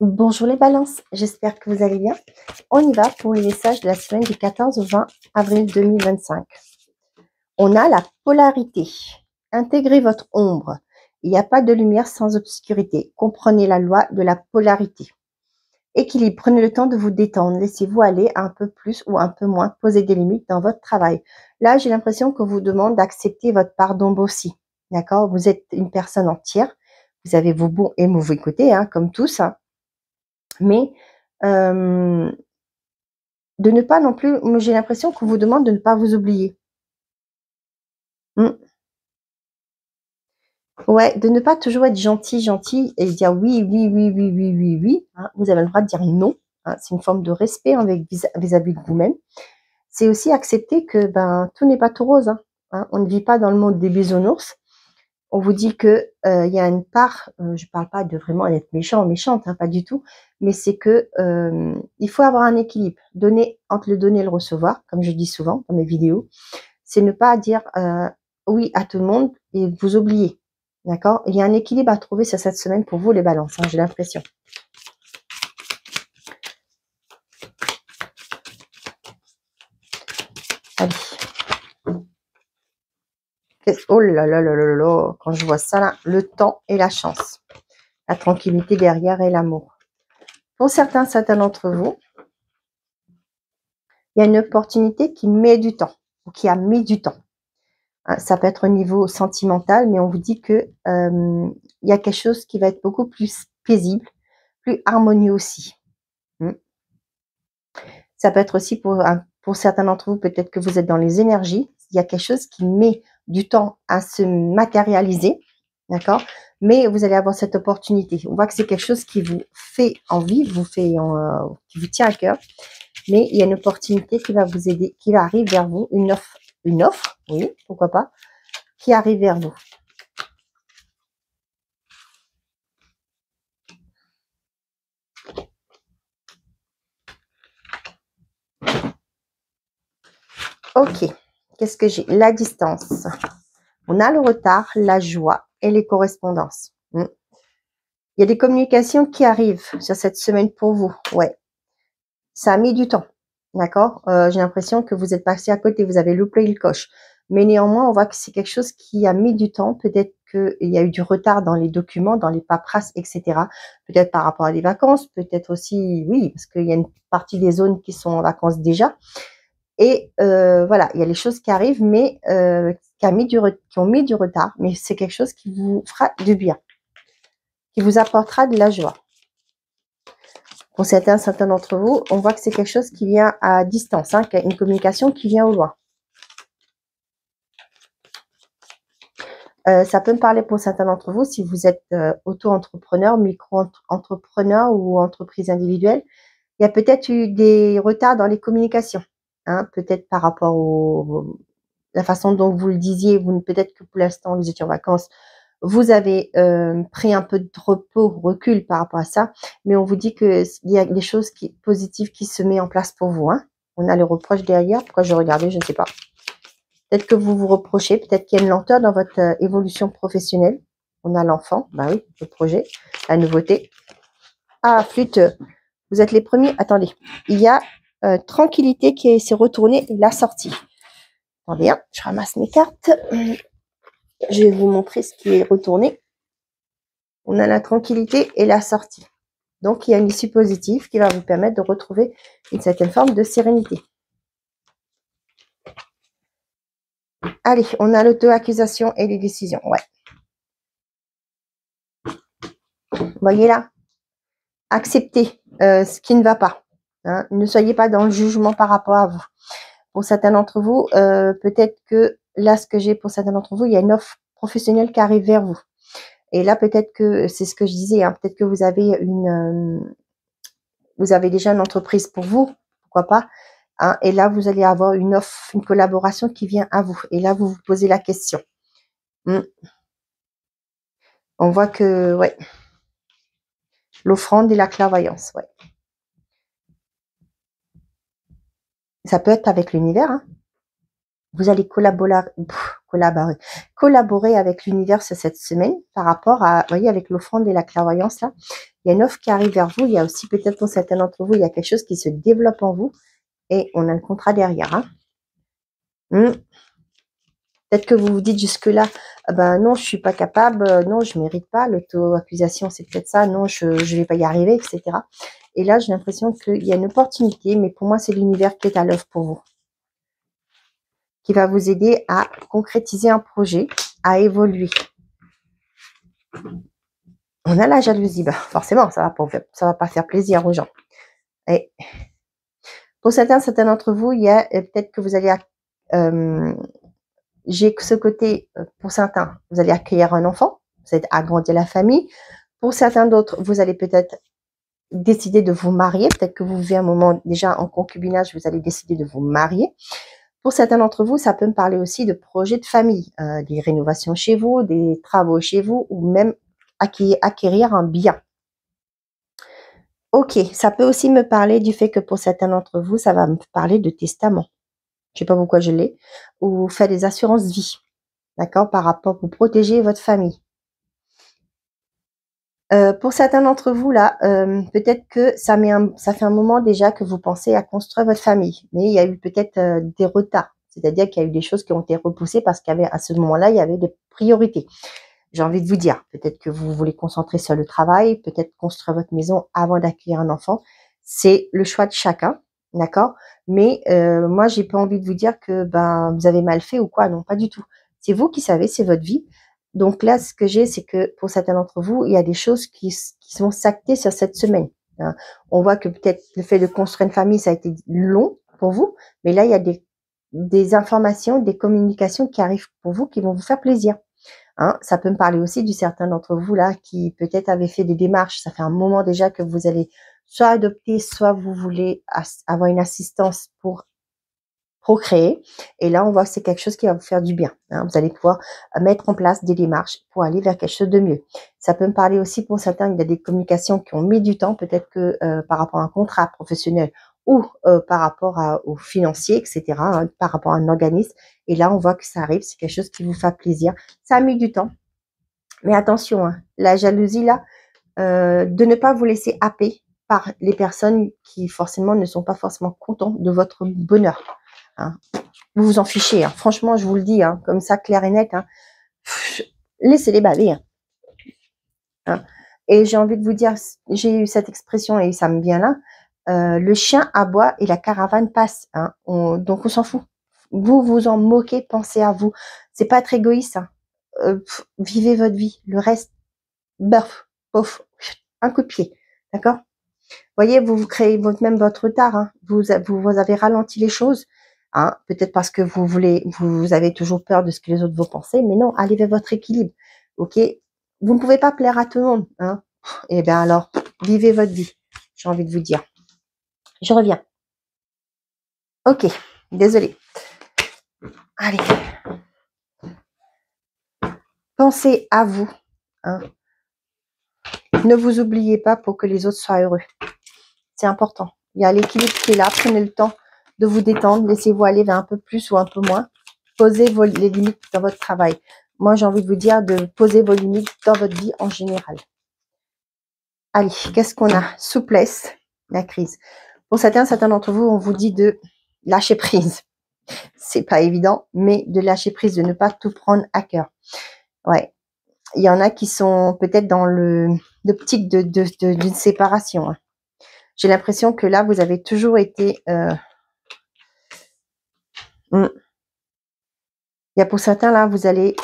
Bonjour les balances, j'espère que vous allez bien. On y va pour les messages de la semaine du 14 au 20 avril 2025. On a la polarité. Intégrez votre ombre. Il n'y a pas de lumière sans obscurité. Comprenez la loi de la polarité. Équilibre, prenez le temps de vous détendre. Laissez-vous aller un peu plus ou un peu moins. Posez des limites dans votre travail. Là, j'ai l'impression qu'on vous demande d'accepter votre part d'ombre aussi. D'accord? Vous êtes une personne entière. Vous avez vos bons et mauvais côtés, comme tous. Mais de ne pas non plus, moi j'ai l'impression qu'on vous demande de ne pas vous oublier. Ouais, de ne pas toujours être gentil et dire oui, oui, oui, oui, oui, oui, oui. Vous avez le droit de dire non. C'est une forme de respect vis-à-vis de vous-même. C'est aussi accepter que tout n'est pas tout rose. On ne vit pas dans le monde des bisounours. On vous dit que il y a une part, je parle pas de vraiment être méchant ou méchante, pas du tout, mais c'est que il faut avoir un équilibre. Donner entre le donner et le recevoir, comme je dis souvent dans mes vidéos, c'est ne pas dire oui à tout le monde et vous oublier. D'accord? Il y a un équilibre à trouver sur cette semaine pour vous les balances, j'ai l'impression. Allez. Oh là là là là là, quand je vois ça là, le temps et la chance. La tranquillité derrière et l'amour. Pour certains d'entre vous, il y a une opportunité qui met du temps, ou qui a mis du temps. Ça peut être au niveau sentimental, mais on vous dit que il y a quelque chose qui va être beaucoup plus paisible, plus harmonieux aussi. Ça peut être aussi pour certains d'entre vous, peut-être que vous êtes dans les énergies. Il y a quelque chose qui met du temps à se matérialiser, d'accord? Mais vous allez avoir cette opportunité. On voit que c'est quelque chose qui vous fait envie, qui vous tient à cœur. Mais il y a une opportunité qui va vous aider, qui va arriver vers vous, une offre, oui, pourquoi pas, qui arrive vers vous. Ok, qu'est-ce que j'ai? La distance. On a le retard, la joie et les correspondances. Il y a des communications qui arrivent sur cette semaine pour vous. Ouais, ça a mis du temps. D'accord? J'ai l'impression que vous êtes passé à côté, vous avez loupé le coche. Mais néanmoins, on voit que c'est quelque chose qui a mis du temps. Peut-être qu'il y a eu du retard dans les documents, dans les paperasses, etc. Peut-être par rapport à des vacances, peut-être aussi, oui, parce qu'il y a une partie des zones qui sont en vacances déjà. Et voilà, il y a les choses qui arrivent, mais qui ont mis du retard. Mais c'est quelque chose qui vous fera du bien, qui vous apportera de la joie. Pour certains d'entre vous, on voit que c'est quelque chose qui vient à distance, une communication qui vient au loin. Ça peut me parler pour certains d'entre vous, si vous êtes auto-entrepreneur, micro-entrepreneur ou entreprise individuelle, il y a peut-être eu des retards dans les communications, peut-être par rapport la façon dont vous le disiez, peut-être que pour l'instant vous étiez en vacances, vous avez pris un peu de repos, recul par rapport à ça, mais on vous dit qu'il y a des choses positives qui se mettent en place pour vous. On a le reproche derrière, pourquoi je regardais, je ne sais pas. Peut-être que vous vous reprochez, peut-être qu'il y a une lenteur dans votre évolution professionnelle. On a l'enfant, oui, le projet, la nouveauté. Ah, flûte, vous êtes les premiers. Attendez, il y a tranquillité qui s'est retournée et la sortie. Attendez, je ramasse mes cartes. Je vais vous montrer ce qui est retourné. On a la tranquillité et la sortie. Donc, il y a une issue positive qui va vous permettre de retrouver une certaine forme de sérénité. Allez, on a l'auto-accusation et les décisions. Ouais. Vous voyez là? Acceptez ce qui ne va pas. Ne soyez pas dans le jugement par rapport à vous. Pour certains d'entre vous, peut-être que là, ce que j'ai pour certains d'entre vous, il y a une offre professionnelle qui arrive vers vous. Et là, peut-être que c'est ce que je disais, peut-être que vous avez vous avez déjà une entreprise pour vous, pourquoi pas. Et là, vous allez avoir une offre, une collaboration qui vient à vous. Et là, vous vous posez la question. On voit que, ouais, l'offrande et la clairvoyance, ouais. Ça peut être avec l'univers. Vous allez collaborer avec l'univers cette semaine par rapport à, vous voyez, avec l'offrande et la clairvoyance là. Il y a une offre qui arrive vers vous. Il y a aussi peut-être pour certains d'entre vous, il y a quelque chose qui se développe en vous et on a le contrat derrière. Hein. Peut-être que vous vous dites jusque-là, ben non, je suis pas capable, non, je mérite pas, l'auto-accusation, c'est peut-être ça, non, je vais pas y arriver, etc. Et là, j'ai l'impression qu'il y a une opportunité, mais pour moi, c'est l'univers qui est à l'œuvre pour vous, qui va vous aider à concrétiser un projet, à évoluer. On a la jalousie, ben forcément, ça va pas faire plaisir aux gens. Et pour certains d'entre vous, il y a peut-être que vous allez j'ai ce côté, pour certains, vous allez accueillir un enfant, vous allez agrandir la famille. Pour certains d'autres, vous allez peut-être décider de vous marier. Peut-être que vous vivez un moment déjà en concubinage, vous allez décider de vous marier. Pour certains d'entre vous, ça peut me parler aussi de projets de famille, des rénovations chez vous, des travaux chez vous, ou même acquérir un bien. Ok, ça peut aussi me parler du fait que pour certains d'entre vous, ça va me parler de testament. Je ne sais pas pourquoi je l'ai. Ou faire des assurances vie. D'accord, par rapport pour protéger votre famille. Pour certains d'entre vous là, peut-être que ça fait un moment déjà que vous pensez à construire votre famille, mais il y a eu peut-être des retards, c'est-à-dire qu'il y a eu des choses qui ont été repoussées parce qu'à ce moment-là, il y avait des priorités. J'ai envie de vous dire, peut-être que vous voulez concentrer sur le travail, peut-être construire votre maison avant d'accueillir un enfant. C'est le choix de chacun, d'accord? Mais moi, j'ai pas envie de vous dire que ben vous avez mal fait ou quoi. Non, pas du tout. C'est vous qui savez, c'est votre vie. Donc là, ce que j'ai, c'est que pour certains d'entre vous, il y a des choses qui sont s'acter sur cette semaine. Hein. On voit que peut-être le fait de construire une famille, ça a été long pour vous, mais là, il y a des informations, des communications qui arrivent pour vous qui vont vous faire plaisir. Hein, ça peut me parler aussi du certain d'entre vous là qui peut-être avait fait des démarches. Ça fait un moment déjà que vous allez soit adopter, soit vous voulez avoir une assistance pour procréer. Et là, on voit que c'est quelque chose qui va vous faire du bien. Hein. Vous allez pouvoir mettre en place des démarches pour aller vers quelque chose de mieux. Ça peut me parler aussi pour certains, il y a des communications qui ont mis du temps, peut-être que par rapport à un contrat professionnel ou par rapport au financier, etc., hein, par rapport à un organisme. Et là, on voit que ça arrive, c'est quelque chose qui vous fait plaisir. Ça a mis du temps. Mais attention, hein, la jalousie, là, de ne pas vous laisser happer par les personnes qui forcément ne sont pas forcément contents de votre bonheur. Hein. Vous vous en fichez. Hein. Franchement, je vous le dis, hein, comme ça, clair et net. Hein. Laissez-les baver. Hein. Hein. Et j'ai envie de vous dire, j'ai eu cette expression et ça me vient là. Le chien aboie et la caravane passe. Hein. Donc on s'en fout. Vous vous en moquez, pensez à vous. C'est pas être égoïste. Hein. Vivez votre vie. Le reste, bof, pof, un coup de pied. D'accord? Voyez, vous créez même votre retard. Hein. Vous avez ralenti les choses. Hein. Peut-être parce que vous avez toujours peur de ce que les autres vont penser. Mais non, allez vers votre équilibre. Ok? Vous ne pouvez pas plaire à tout le monde. Hein. Eh bien alors, vivez votre vie. J'ai envie de vous dire. Je reviens. Ok, désolée. Allez. Pensez à vous. Hein. Ne vous oubliez pas pour que les autres soient heureux. C'est important. Il y a l'équilibre qui est là. Prenez le temps de vous détendre. Laissez-vous aller vers un peu plus ou un peu moins. Posez les limites dans votre travail. Moi, j'ai envie de vous dire de poser vos limites dans votre vie en général. Allez, qu'est-ce qu'on a? Souplesse, la crise. Pour certains d'entre vous, on vous dit de lâcher prise. C'est pas évident, mais de lâcher prise, de ne pas tout prendre à cœur. Ouais. Il y en a qui sont peut-être dans l'optique d'une séparation. Hein. J'ai l'impression que là, vous avez toujours été... Il y a pour certains, là, vous allez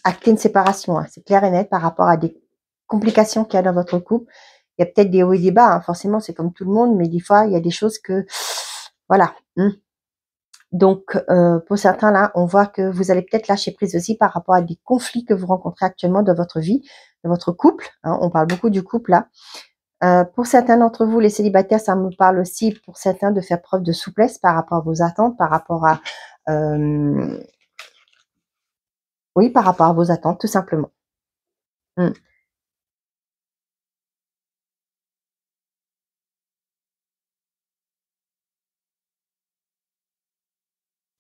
acter une séparation. Hein. C'est clair et net par rapport à des complications qu'il y a dans votre couple. Il y a peut-être des hauts et des bas. Hein. Forcément, c'est comme tout le monde, mais des fois, il y a des choses que... Voilà. Donc, pour certains, là, on voit que vous allez peut-être lâcher prise aussi par rapport à des conflits que vous rencontrez actuellement dans votre vie, dans votre couple. Hein. On parle beaucoup du couple, là. Pour certains d'entre vous, les célibataires, ça me parle aussi pour certains de faire preuve de souplesse par rapport à vos attentes, par rapport à oui, par rapport à vos attentes, tout simplement.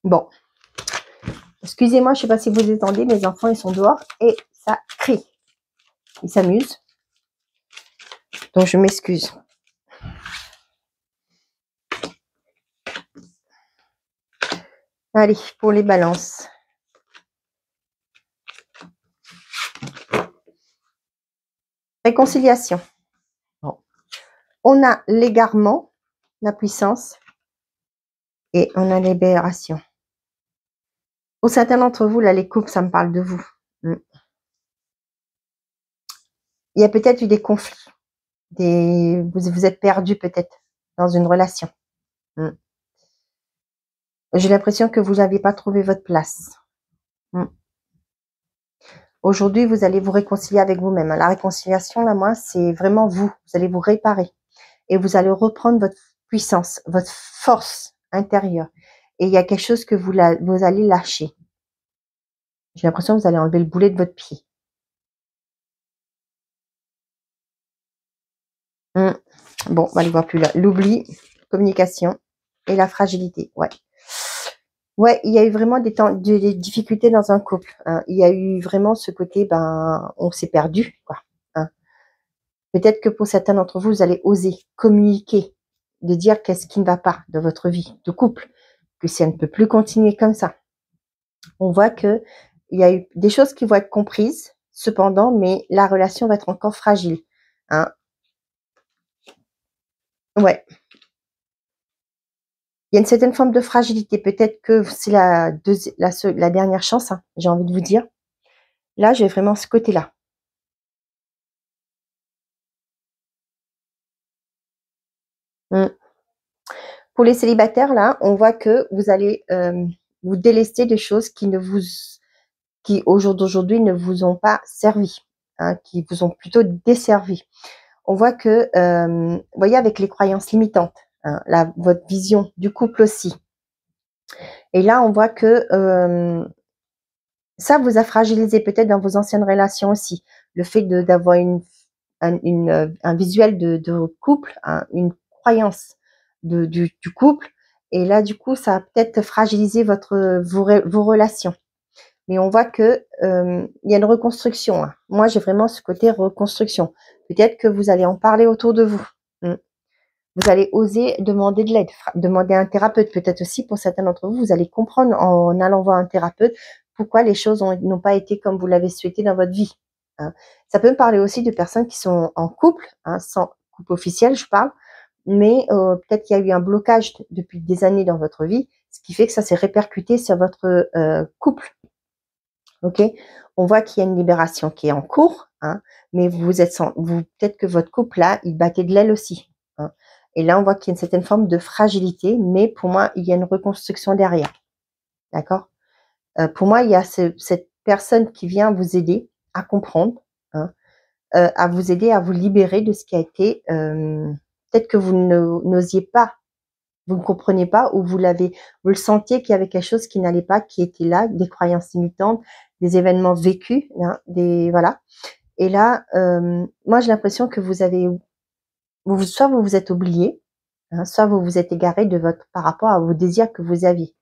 Bon, Excusez-moi, je ne sais pas si vous entendez, mes enfants, ils sont dehors et ça crie. Ils s'amusent. Donc, je m'excuse. Allez, pour les balances. Réconciliation. Bon. On a l'égarement, la puissance, et on a la libération. Pour certains d'entre vous, là, les couples, ça me parle de vous. Il y a peut-être eu des conflits. Vous êtes perdu peut-être dans une relation. J'ai l'impression que vous n'avez pas trouvé votre place. Aujourd'hui, vous allez vous réconcilier avec vous-même. La réconciliation, là, moi, c'est vraiment vous. Vous allez vous réparer. Et vous allez reprendre votre puissance, votre force intérieure. Et il y a quelque chose que vous allez lâcher. J'ai l'impression que vous allez enlever le boulet de votre pied. Bon, on va aller voir plus là. L'oubli, communication et la fragilité. Ouais. Ouais, il y a eu vraiment des difficultés dans un couple. Hein. Il y a eu vraiment ce côté, on s'est perdu, quoi. Hein. Peut-être que pour certains d'entre vous, vous allez oser communiquer, de dire qu'est-ce qui ne va pas dans votre vie de couple, que ça ne peut plus continuer comme ça. On voit que il y a eu des choses qui vont être comprises, cependant, mais la relation va être encore fragile. Hein. Ouais. Il y a une certaine forme de fragilité. Peut-être que c'est la dernière chance, hein, j'ai envie de vous dire. Là, j'ai vraiment ce côté-là. Pour les célibataires, là, on voit que vous allez vous délester de choses qui au jour d'aujourd'hui ne vous ont pas servi, hein, qui vous ont plutôt desservi. On voit que, vous voyez, avec les croyances limitantes, hein, votre vision du couple aussi. Et là, on voit que ça vous a fragilisé peut-être dans vos anciennes relations aussi. Le fait d'avoir un visuel de couple, hein, une croyance du couple. Et là, du coup, ça a peut-être fragilisé vos relations. Mais on voit que il y a une reconstruction. Hein. Moi, j'ai vraiment ce côté reconstruction. Peut-être que vous allez en parler autour de vous. Vous allez oser demander de l'aide, demander à un thérapeute. Peut-être aussi pour certains d'entre vous, vous allez comprendre en allant voir un thérapeute pourquoi les choses n'ont pas été comme vous l'avez souhaité dans votre vie. Hein. Ça peut me parler aussi de personnes qui sont en couple, hein, sans couple officiel, je parle, mais peut-être qu'il y a eu un blocage depuis des années dans votre vie, ce qui fait que ça s'est répercuté sur votre couple. Ok, on voit qu'il y a une libération qui est en cours, hein, mais peut-être que votre couple là, il battait de l'aile aussi. Hein. Et là, on voit qu'il y a une certaine forme de fragilité, mais pour moi, il y a une reconstruction derrière. D'accord? Pour moi, il y a cette personne qui vient vous aider à comprendre, hein, à vous aider à vous libérer de ce qui a été. Peut-être que vous n'osiez pas, vous ne comprenez pas, ou vous le sentiez qu'il y avait quelque chose qui n'allait pas, qui était là, des croyances limitantes, des événements vécus, hein, voilà. Et là, moi, j'ai l'impression que soit vous vous êtes oublié, hein, soit vous vous êtes égaré par rapport à vos désirs que vous aviez,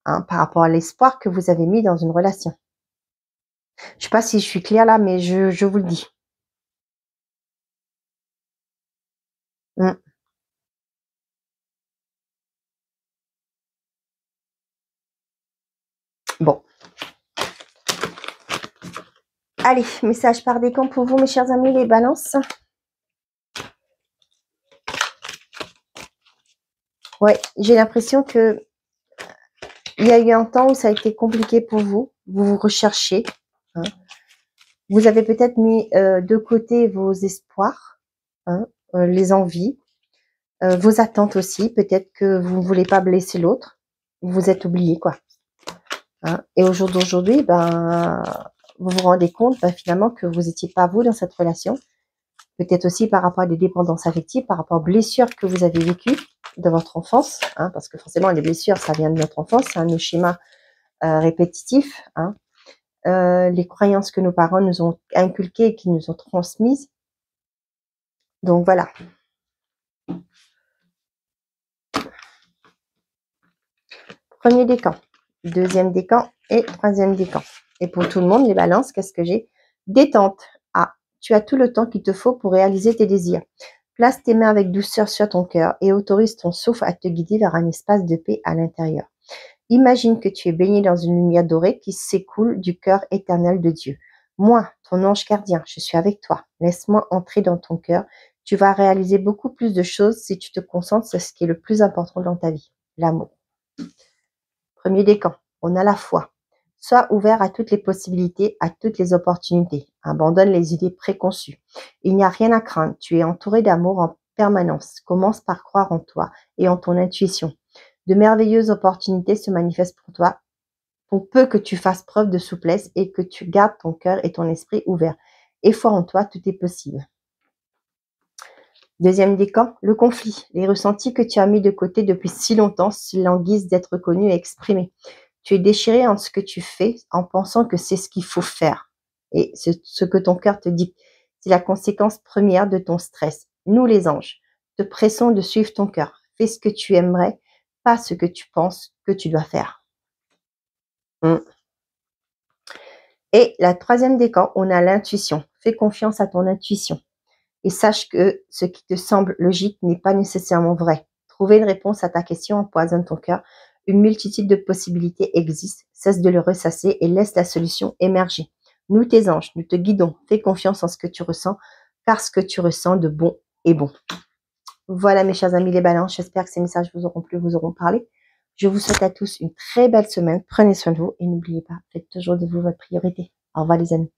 hein, par rapport à l'espoir que vous avez mis dans une relation. Je sais pas si je suis claire là, mais je vous le dis. Bon. Allez, message par décan pour vous, mes chers amis, les balances. Ouais, j'ai l'impression que il y a eu un temps où ça a été compliqué pour vous. Vous vous recherchez. Hein. Vous avez peut-être mis de côté vos espoirs, hein, les envies, vos attentes aussi. Peut-être que vous ne voulez pas blesser l'autre. Vous vous êtes oublié, quoi. Hein. Et au jour d'aujourd'hui, vous vous rendez compte finalement que vous n'étiez pas vous dans cette relation. Peut-être aussi par rapport à des dépendances affectives, par rapport aux blessures que vous avez vécues de votre enfance, hein, parce que forcément les blessures, ça vient de notre enfance, c'est un schéma répétitif, hein, les croyances que nos parents nous ont inculquées et qui nous ont transmises. Donc voilà. Premier décan. deuxième décan et troisième décan. Et pour tout le monde, les balances, qu'est-ce que j'ai? Détente. Ah, tu as tout le temps qu'il te faut pour réaliser tes désirs. Place tes mains avec douceur sur ton cœur et autorise ton souffle à te guider vers un espace de paix à l'intérieur. Imagine que tu es baigné dans une lumière dorée qui s'écoule du cœur éternel de Dieu. Moi, ton ange gardien, je suis avec toi. Laisse-moi entrer dans ton cœur. Tu vas réaliser beaucoup plus de choses si tu te concentres sur ce qui est le plus important dans ta vie, l'amour. Premier décan, on a la foi. Sois ouvert à toutes les possibilités, à toutes les opportunités. Abandonne les idées préconçues. Il n'y a rien à craindre. Tu es entouré d'amour en permanence. Commence par croire en toi et en ton intuition. De merveilleuses opportunités se manifestent pour toi, pour peu que tu fasses preuve de souplesse et que tu gardes ton cœur et ton esprit ouverts. Et foi en toi, tout est possible. Deuxième décan, le conflit. Les ressentis que tu as mis de côté depuis si longtemps languissent d'être connus et exprimés. Tu es déchiré en ce que tu fais en pensant que c'est ce qu'il faut faire. Et ce que ton cœur te dit, c'est la conséquence première de ton stress. Nous les anges, te pressons de suivre ton cœur. Fais ce que tu aimerais, pas ce que tu penses que tu dois faire. Et la troisième décan, on a l'intuition. Fais confiance à ton intuition. Et sache que ce qui te semble logique n'est pas nécessairement vrai. Trouver une réponse à ta question empoisonne ton cœur. Une multitude de possibilités existent. Cesse de le ressasser et laisse la solution émerger. Nous, tes anges, nous te guidons. Fais confiance en ce que tu ressens, car ce que tu ressens de bon est bon. Voilà, mes chers amis les balances. J'espère que ces messages vous auront plu, vous auront parlé. Je vous souhaite à tous une très belle semaine. Prenez soin de vous et n'oubliez pas, faites toujours de vous votre priorité. Au revoir, les amis.